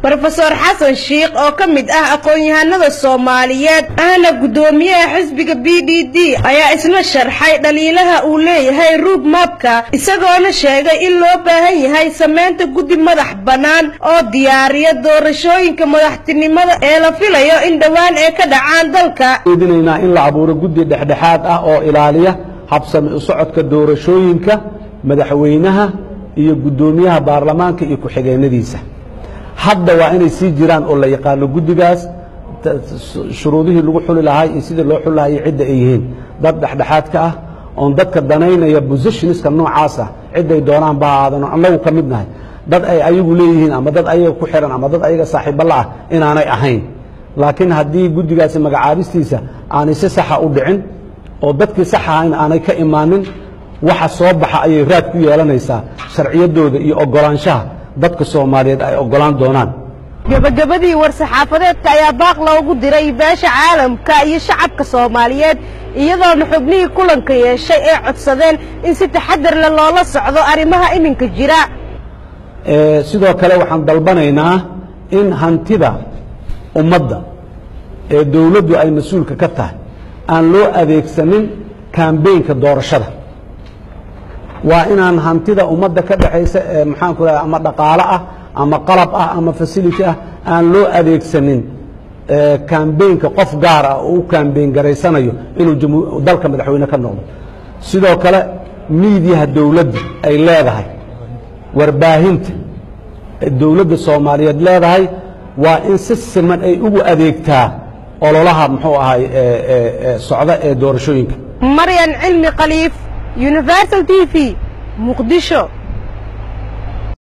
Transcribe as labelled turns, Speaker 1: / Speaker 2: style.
Speaker 1: بروفيسور حسن شيخ oo kamid ah aqoon-yahanada Soomaaliyeed ahna gudoomiyaha xisbiga BDD ayaa isna sharxay dhaliilaha uu leeyahay road mapka isagoona sheegay in loo baahan yahay sameynta guddi madax banaan oo diyaariya doorashooyinka madaxtinimada ee la filayo in dhawaan ay ka dhacaan dalka
Speaker 2: idinayna in la abuuro guddi dhexdhexaad ah oo ilaaliya habsami u socodka doorashooyinka madaxweynaha iyo gudoomiyaha baarlamaanka iyo ku xigeenadiisa hadda waa inay sii jiraan oo la yaqaano guddigaas shuruudihii lagu xuli lahaa iyo sidii loo xuli lahaa iyo cidda ay yihiin dad dhexdhexaadka ah oon dadka danaynaya positionska noocaas ah ciday doonaan baa aadano annagu ka mid nahay dad ay ayagu leeyihiin ama dad ayaga ku xiran ama dad ayaga saaxiibo la ah inaanay ahayn laakiin haddii guddigaasi magacaabistiisa aanay si saxa u dhicin oo dadkii sax ahayn aanay ka imaanin waxa soo baxa ayay raad ku yeelanaysaa sharciyadooda iyo ogolaanshaha dadka Soomaaliyeed ay ogolaan doonaan
Speaker 1: gabagabadii war-saxaafadeedka ayaa baaq loogu diray beesha caalamka iyo shacabka Soomaaliyeed iyadoo xubnihii kulanka yeeshay ay codsadeen in si taxadar leh loola socdo arrimaha iminka jira
Speaker 2: sidoo kale waxaan dalbanaynaa in hantida ummadda ee dawladdu ay mas'uulka ka tahay aan loo adeegsanin campaign-ka doorashada waa inaan hantida ummadda ka dhaxaysa maxaan ku leeyahay ama dhaqaale ah ama qalab ah ama facility ah aan loo adeegsanin campaign-ka qof gaar ah oo u campaign garaysanayo inuu dalka madaxweyne ka noqdo sidoo kale miidiyaha dawladda ay leedahay warbaahinta dawladda Soomaaliyeed leedahay waa in si siman ay ugu adeegtaa ololaha muxuu ahay socda ee doorashooyinka
Speaker 1: Maryan Cilmi Khaliif Universal TV Muqdisho